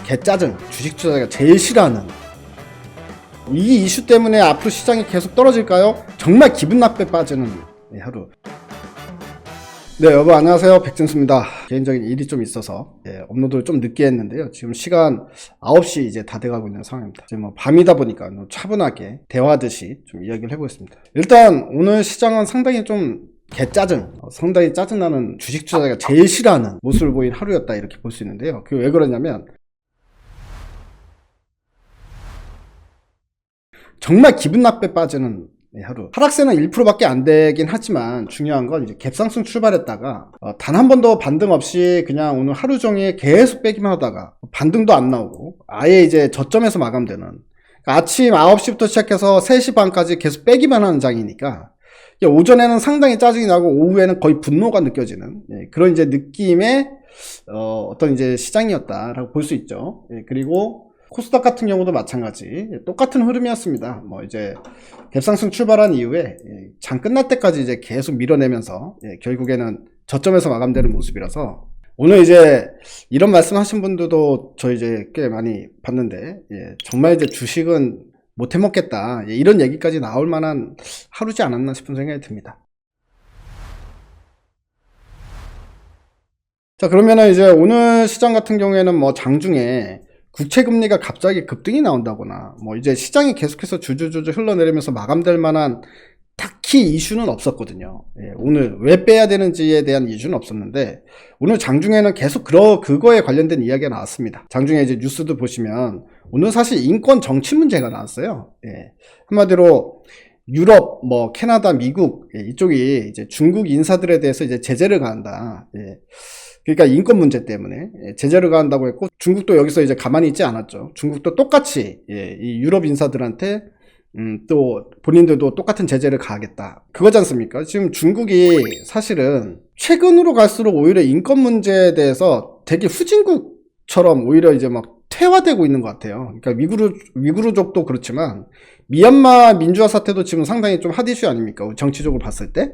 개짜증, 주식 투자자가 제일 싫어하는 이 이슈 때문에 앞으로 시장이 계속 떨어질까요? 정말 기분 나쁘게 빠지는 하루. 네, 여러분 안녕하세요. 백진수입니다. 개인적인 일이 좀 있어서 업로드를 좀 늦게 했는데요. 지금 시간 9시 이제 다 돼가고 있는 상황입니다. 지금 밤이다 보니까 차분하게 대화하듯이 좀 이야기를 해보겠습니다. 일단 오늘 시장은 상당히 좀 개짜증, 상당히 짜증나는 주식 투자자가 제일 싫어하는 모습을 보인 하루였다 이렇게 볼 수 있는데요. 그게 왜 그러냐면 정말 기분 나쁘게 빠지는 하루. 하락세는 1%밖에 안 되긴 하지만 중요한 건 이제 갭상승 출발했다가 단 한 번도 반등 없이 그냥 오늘 하루 종일 계속 빼기만 하다가 반등도 안 나오고 아예 이제 저점에서 마감되는, 그러니까 아침 9시부터 시작해서 3시 반까지 계속 빼기만 하는 장이니까 오전에는 상당히 짜증이 나고 오후에는 거의 분노가 느껴지는 그런 이제 느낌의 어떤 이제 시장이었다라고 볼 수 있죠. 그리고 코스닥 같은 경우도 마찬가지 똑같은 흐름이었습니다. 뭐 이제 갭상승 출발한 이후에 장 끝날 때까지 이제 계속 밀어내면서 결국에는 저점에서 마감되는 모습이라서 오늘 이제 이런 말씀 하신 분들도 저 이제 꽤 많이 봤는데 정말 이제 주식은 못 해먹겠다 이런 얘기까지 나올 만한 하루지 않았나 싶은 생각이 듭니다. 자, 그러면은 이제 오늘 시장 같은 경우에는 뭐 장중에 국채금리가 갑자기 급등이 나온다거나 뭐 이제 시장이 계속해서 주주주주 흘러내리면서 마감될 만한 딱히 이슈는 없었거든요. 오늘 왜 빼야 되는지에 대한 이슈는 없었는데 오늘 장중에는 계속 그거에 관련된 이야기가 나왔습니다. 장중에 이제 뉴스도 보시면 오늘 사실 인권 정치 문제가 나왔어요. 한마디로 유럽, 뭐 캐나다, 미국 이쪽이 이제 중국 인사들에 대해서 이제 제재를 가한다. 그러니까 인권 문제 때문에 제재를 가한다고 했고 중국도 여기서 이제 가만히 있지 않았죠. 중국도 똑같이 이 유럽 인사들한테 또 본인들도 똑같은 제재를 가하겠다 그거지 않습니까? 지금 중국이 사실은 최근으로 갈수록 오히려 인권 문제에 대해서 되게 후진국처럼 오히려 이제 막 퇴화되고 있는 것 같아요. 그러니까 위구르족도 그렇지만 미얀마 민주화 사태도 지금 상당히 좀 핫 이슈 아닙니까? 정치적으로 봤을 때.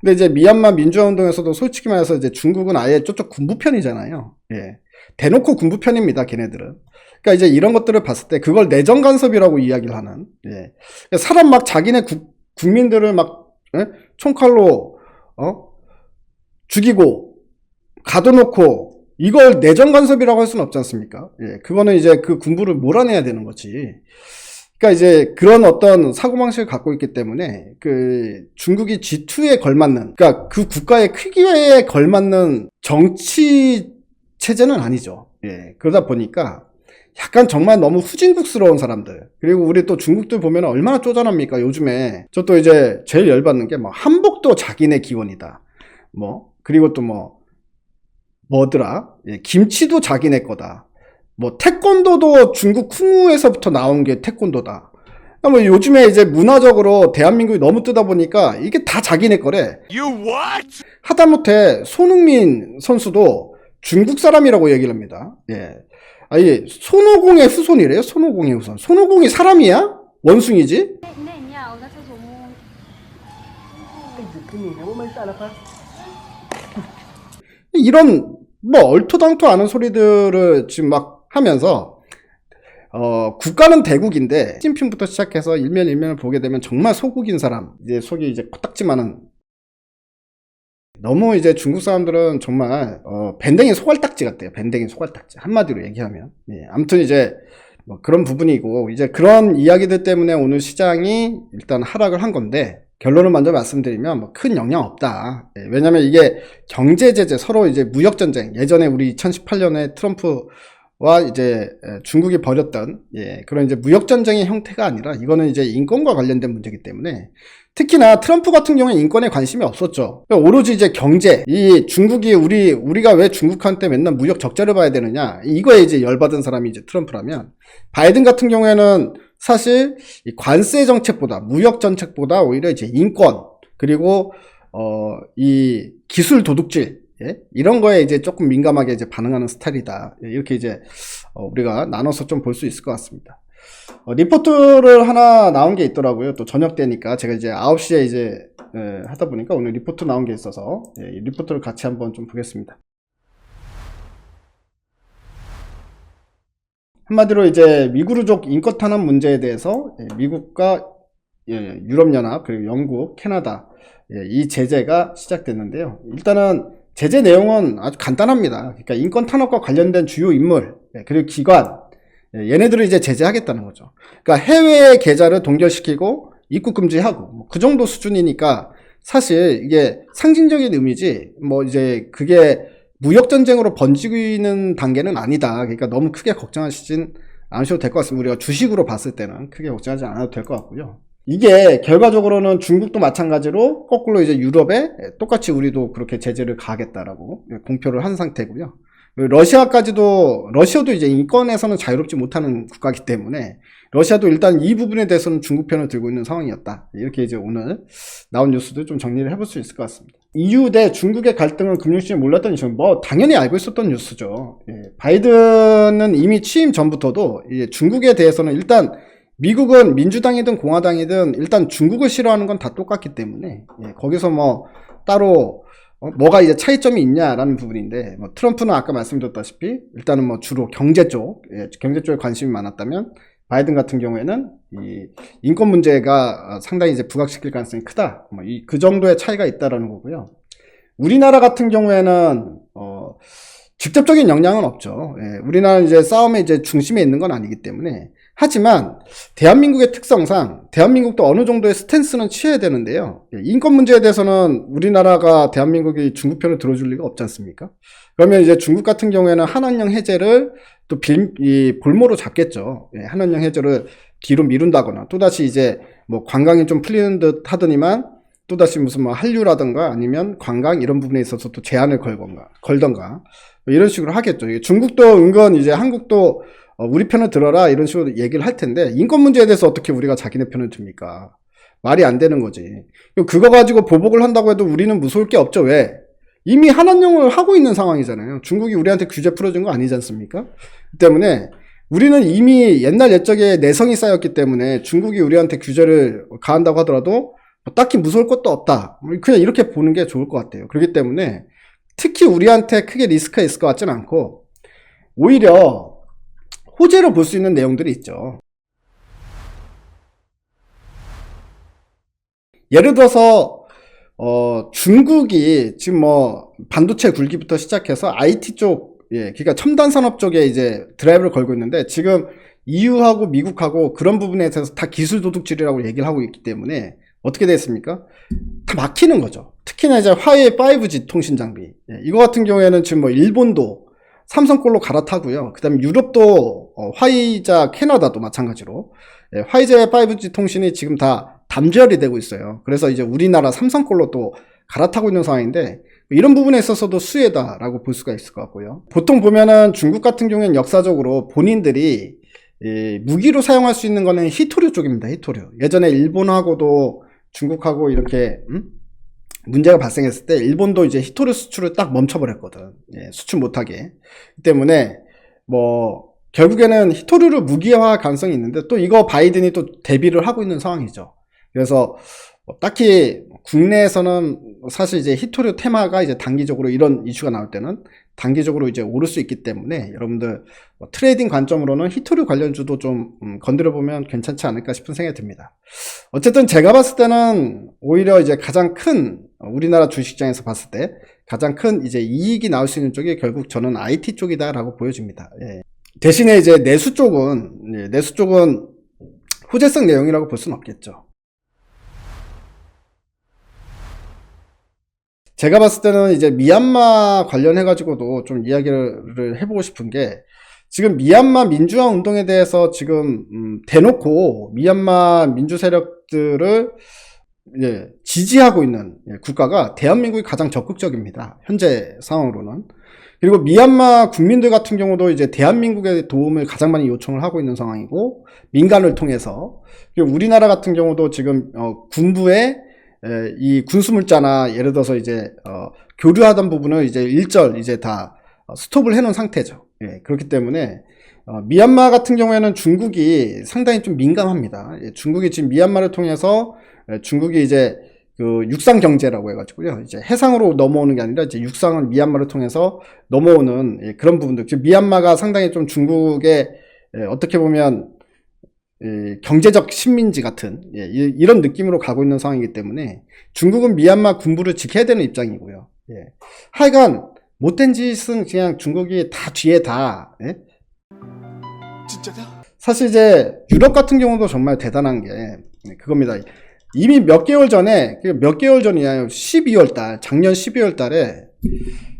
근데 이제 미얀마 민주화 운동에서도 솔직히 말해서 이제 중국은 아예 저쪽 군부편이잖아요. 대놓고 군부편입니다, 걔네들은. 그러니까 이제 이런 것들을 봤을 때 그걸 내정 간섭이라고 이야기를 하는. 사람 막 자기네 국민들을 막 총칼로 죽이고 가둬놓고 이걸 내정 간섭이라고 할 수는 없지 않습니까? 그거는 이제 그 군부를 몰아내야 되는 거지. 그러니까 이제 그런 어떤 사고방식을 갖고 있기 때문에 그 중국이 G2에 걸맞는, 그러니까 그 국가의 크기에 걸맞는 정치 체제는 아니죠. 그러다 보니까 약간 정말 너무 후진국스러운 사람들. 그리고 우리 또 중국들 보면 얼마나 쪼잔합니까? 요즘에 저 또 이제 제일 열받는 게 뭐 한복도 자기네 기원이다. 뭐 그리고 또 뭐더라? 김치도 자기네 거다. 뭐 태권도도 중국 쿵우에서부터 나온 게 태권도다. 뭐 요즘에 이제 문화적으로 대한민국이 너무 뜨다 보니까 이게 다 자기네 거래. You what? 하다못해 손흥민 선수도 중국 사람이라고 얘기를 합니다. 아니 손오공의 후손이래요. 손오공의 후손. 손오공이 사람이야? 원숭이지? 이런 뭐 얼토당토 않은 소리들을 지금 막 하면서 국가는 대국인데 시진핑부터 시작해서 일면을 보게 되면 정말 소국인 사람, 이제 속이 이제 코딱지만한, 너무 이제 중국 사람들은 정말 밴댕이 소갈딱지 같대요. 밴댕이 소갈딱지 한마디로 얘기하면. 아무튼 이제 뭐 그런 부분이고 이제 그런 이야기들 때문에 오늘 시장이 일단 하락을 한 건데 결론을 먼저 말씀드리면 뭐 큰 영향 없다. 왜냐면 이게 경제 제재, 서로 이제 무역 전쟁, 예전에 우리 2018년에 트럼프와 이제 중국이 벌였던 그런 이제 무역 전쟁의 형태가 아니라 이거는 이제 인권과 관련된 문제이기 때문에, 특히나 트럼프 같은 경우에 인권에 관심이 없었죠. 오로지 이제 경제, 이 중국이 우리가 왜 중국한테 맨날 무역 적자를 봐야 되느냐, 이거에 이제 열받은 사람이 이제 트럼프라면, 바이든 같은 경우에는 사실 이 관세 정책보다, 무역 정책보다 오히려 이제 인권, 그리고 이 기술 도둑질, 이런 거에 이제 조금 민감하게 이제 반응하는 스타일이다. 이렇게 이제 우리가 나눠서 좀 볼 수 있을 것 같습니다. 리포트를 하나 나온 게 있더라고요. 또 저녁 때니까 제가 이제 9시에 이제 하다 보니까 오늘 리포트 나온 게 있어서 이 리포트를 같이 한번 좀 보겠습니다. 한마디로 이제 미구르족 인권 탄압 문제에 대해서 미국과 유럽연합 그리고 영국, 캐나다 이 제재가 시작됐는데요. 일단은 제재 내용은 아주 간단합니다. 그러니까 인권 탄압과 관련된 주요 인물 그리고 기관 얘네들을 이제 제재하겠다는 거죠. 그러니까 해외 계좌를 동결시키고 입국 금지하고 그 정도 수준이니까 사실 이게 상징적인 의미지 뭐 이제 그게 무역 전쟁으로 번지고 있는 단계는 아니다. 그러니까 너무 크게 걱정하시진 않으셔도 될 것 같습니다. 우리가 주식으로 봤을 때는 크게 걱정하지 않아도 될 것 같고요. 이게 결과적으로는 중국도 마찬가지로 거꾸로 이제 유럽에 똑같이 우리도 그렇게 제재를 가하겠다라고 공표를 한 상태고요. 러시아도 이제 인권에서는 자유롭지 못하는 국가이기 때문에 러시아도 일단 이 부분에 대해서는 중국 편을 들고 있는 상황이었다. 이렇게 이제 오늘 나온 뉴스도 좀 정리를 해볼 수 있을 것 같습니다. EU 대 중국의 갈등은 금융시장에 몰랐던 이슈는 뭐 당연히 알고 있었던 뉴스죠. 바이든은 이미 취임 전부터도 중국에 대해서는 일단 미국은 민주당이든 공화당이든 일단 중국을 싫어하는 건 다 똑같기 때문에 거기서 뭐 따로 뭐가 이제 차이점이 있냐라는 부분인데 뭐 트럼프는 아까 말씀드렸다시피 일단은 뭐 주로 경제 쪽에 관심이 많았다면 바이든 같은 경우에는 이 인권 문제가 상당히 이제 부각시킬 가능성이 크다. 뭐 그 정도의 차이가 있다라는 거고요. 우리나라 같은 경우에는 직접적인 영향은 없죠. 우리나라는 이제 싸움의 이제 중심에 있는 건 아니기 때문에. 하지만 대한민국의 특성상 대한민국도 어느 정도의 스탠스는 취해야 되는데요. 인권 문제에 대해서는 우리나라가 대한민국이 중국 편을 들어줄 리가 없지 않습니까? 그러면 이제 중국 같은 경우에는 한원령 해제를 또 볼모로 잡겠죠. 한원령 해제를 뒤로 미룬다거나 또다시 이제 뭐 관광이 좀 풀리는 듯 하더니만 또다시 무슨 뭐 한류라든가 아니면 관광 이런 부분에 있어서 또 제한을 걸던가 이런 식으로 하겠죠. 중국도 은근 이제 한국도 우리 편을 들어라 이런 식으로 얘기를 할 텐데 인권 문제에 대해서 어떻게 우리가 자기네 편을 듭니까? 말이 안 되는 거지. 그거 가지고 보복을 한다고 해도 우리는 무서울 게 없죠. 왜? 이미 한한령을 하고 있는 상황이잖아요. 중국이 우리한테 규제 풀어준 거 아니지 않습니까? 때문에 우리는 이미 옛날 옛적에 내성이 쌓였기 때문에 중국이 우리한테 규제를 가한다고 하더라도 딱히 무서울 것도 없다. 그냥 이렇게 보는 게 좋을 것 같아요. 그렇기 때문에 특히 우리한테 크게 리스크가 있을 것 같지는 않고 오히려 호재로 볼 수 있는 내용들이 있죠. 예를 들어서 중국이 지금 뭐 반도체 굴기부터 시작해서 IT 쪽, 그러니까 첨단 산업 쪽에 이제 드라이브를 걸고 있는데 지금 EU하고 미국하고 그런 부분에 대해서 다 기술 도둑질이라고 얘기를 하고 있기 때문에 어떻게 됐습니까? 다 막히는 거죠. 특히나 이제 화웨이 5G 통신 장비, 이거 같은 경우에는 지금 뭐 일본도 삼성 걸로 갈아타고요. 그 다음에 유럽도 화이자 캐나다도 마찬가지로 화이자 5G 통신이 지금 다 단절이 되고 있어요. 그래서 이제 우리나라 삼성 걸로 또 갈아타고 있는 상황인데 이런 부분에 있어서도 수혜다라고 볼 수가 있을 것 같고요. 보통 보면은 중국 같은 경우에는 역사적으로 본인들이 무기로 사용할 수 있는 거는 히토류 쪽입니다. 히토류. 예전에 일본하고도 중국하고 이렇게 문제가 발생했을 때 일본도 이제 히토류 수출을 딱 멈춰버렸거든. 수출 못하게. 때문에 뭐 결국에는 히토류를 무기화할 가능성이 있는데 또 이거 바이든이 또 대비를 하고 있는 상황이죠. 그래서 딱히 국내에서는 사실 이제 히토류 테마가 이제 단기적으로 이런 이슈가 나올 때는 단기적으로 이제 오를 수 있기 때문에 여러분들 트레이딩 관점으로는 히토류 관련주도 좀 건드려 보면 괜찮지 않을까 싶은 생각이 듭니다. 어쨌든 제가 봤을 때는 오히려 이제 가장 큰 우리나라 주식시장에서 봤을 때 가장 큰 이제 이익이 나올 수 있는 쪽이 결국 저는 IT 쪽이다라고 보여집니다. 대신에 이제 내수 쪽은 호재성 내용이라고 볼 수는 없겠죠. 제가 봤을 때는 이제 미얀마 관련해가지고도 좀 이야기를 해보고 싶은 게 지금 미얀마 민주화 운동에 대해서 지금 대놓고 미얀마 민주 세력들을 지지하고 있는 국가가 대한민국이 가장 적극적입니다. 현재 상황으로는. 그리고 미얀마 국민들 같은 경우도 이제 대한민국의 도움을 가장 많이 요청을 하고 있는 상황이고 민간을 통해서 그리고 우리나라 같은 경우도 지금 군부의 이 군수물자나 예를 들어서 이제 교류하던 부분을 이제 일절 이제 다 스톱을 해놓은 상태죠. 그렇기 때문에 미얀마 같은 경우에는 중국이 상당히 좀 민감합니다. 중국이 지금 미얀마를 통해서 중국이 이제 그 육상 경제라고 해가지고요. 이제 해상으로 넘어오는 게 아니라 이제 육상을 미얀마를 통해서 넘어오는 그런 부분들. 즉 미얀마가 상당히 좀 중국의 어떻게 보면 경제적 식민지 같은 이런 느낌으로 가고 있는 상황이기 때문에 중국은 미얀마 군부를 지켜야 되는 입장이고요. 하여간 못된 짓은 그냥 중국이 다 뒤에 다. 진짜냐? 사실 이제 유럽 같은 경우도 정말 대단한 게 그겁니다. 이미 몇 개월 전이야. 12월 달, 작년 12월 달에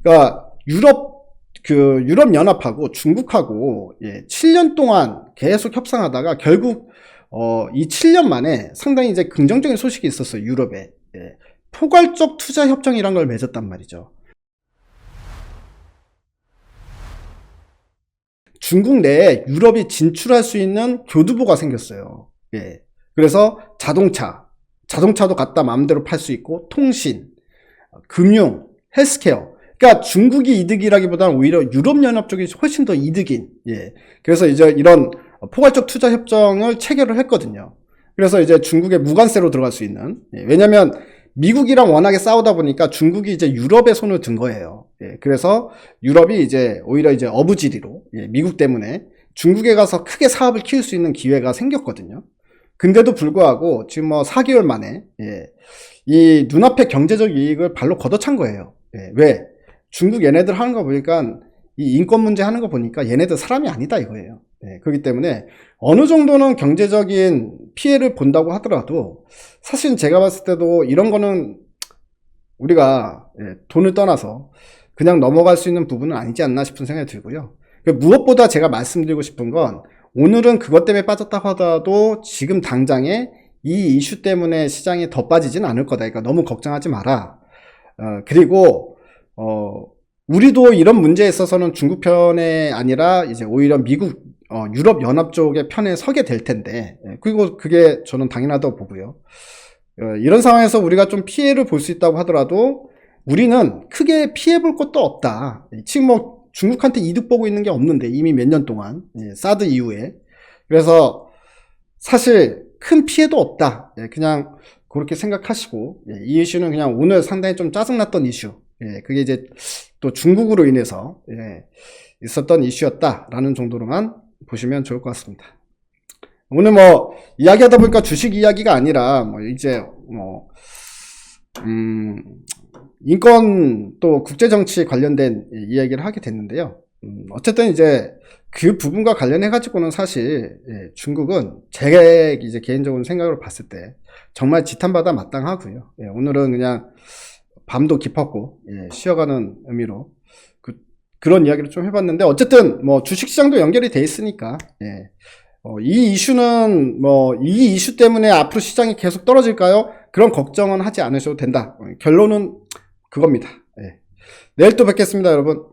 그러니까 유럽 연합하고 중국하고 7년 동안 계속 협상하다가 결국 이 7년 만에 상당히 이제 긍정적인 소식이 있었어요. 유럽에. 포괄적 투자 협정이란 걸 맺었단 말이죠. 중국 내에 유럽이 진출할 수 있는 교두보가 생겼어요. 그래서 자동차도 갖다 마음대로 팔 수 있고, 통신, 금융, 헬스케어. 그러니까 중국이 이득이라기보다는 오히려 유럽연합 쪽이 훨씬 더 이득인. 그래서 이제 이런 포괄적 투자 협정을 체결을 했거든요. 그래서 이제 중국의 무관세로 들어갈 수 있는. 왜냐면 미국이랑 워낙에 싸우다 보니까 중국이 이제 유럽에 손을 든 거예요. 그래서 유럽이 이제 오히려 이제 어부지리로 미국 때문에 중국에 가서 크게 사업을 키울 수 있는 기회가 생겼거든요. 근데도 불구하고 지금 뭐 4개월 만에 이 눈앞의 경제적 이익을 발로 걷어찬 거예요. 왜? 중국 얘네들 하는 거 보니까 이 인권 문제 하는 거 보니까 얘네들 사람이 아니다 이거예요. 그렇기 때문에 어느 정도는 경제적인 피해를 본다고 하더라도 사실 제가 봤을 때도 이런 거는 우리가 돈을 떠나서 그냥 넘어갈 수 있는 부분은 아니지 않나 싶은 생각이 들고요. 무엇보다 제가 말씀드리고 싶은 건 오늘은 그것 때문에 빠졌다고 하더라도 지금 당장에 이 이슈 때문에 시장이 더 빠지진 않을 거다. 그러니까 너무 걱정하지 마라. 그리고 우리도 이런 문제에 있어서는 중국 편에 아니라 이제 오히려 미국, 유럽 연합 쪽의 편에 서게 될 텐데, 그리고 그게 저는 당연하다고 보고요. 이런 상황에서 우리가 좀 피해를 볼 수 있다고 하더라도 우리는 크게 피해 볼 것도 없다. 지금 뭐 중국한테 이득 보고 있는 게 없는데 이미 몇 년 동안 사드 이후에. 그래서 사실 큰 피해도 없다. 그냥 그렇게 생각하시고, 이 이슈는 그냥 오늘 상당히 좀 짜증났던 이슈. 그게 이제 또 중국으로 인해서 있었던 이슈였다라는 정도로만 보시면 좋을 것 같습니다. 오늘 뭐 이야기하다 보니까 주식 이야기가 아니라 뭐 이제 뭐 인권 또 국제정치 관련된 이야기를 하게 됐는데요. 어쨌든 이제 그 부분과 관련해 가지고는 사실 중국은 제 이제 개인적인 생각으로 봤을 때 정말 지탄받아 마땅하고요. 오늘은 그냥 밤도 깊었고 쉬어가는 의미로 그런 이야기를 좀 해봤는데, 어쨌든 뭐 주식시장도 연결이 돼 있으니까 이 이슈는 뭐 이 이슈 때문에 앞으로 시장이 계속 떨어질까요? 그런 걱정은 하지 않으셔도 된다. 결론은 그겁니다. 내일 또 뵙겠습니다, 여러분.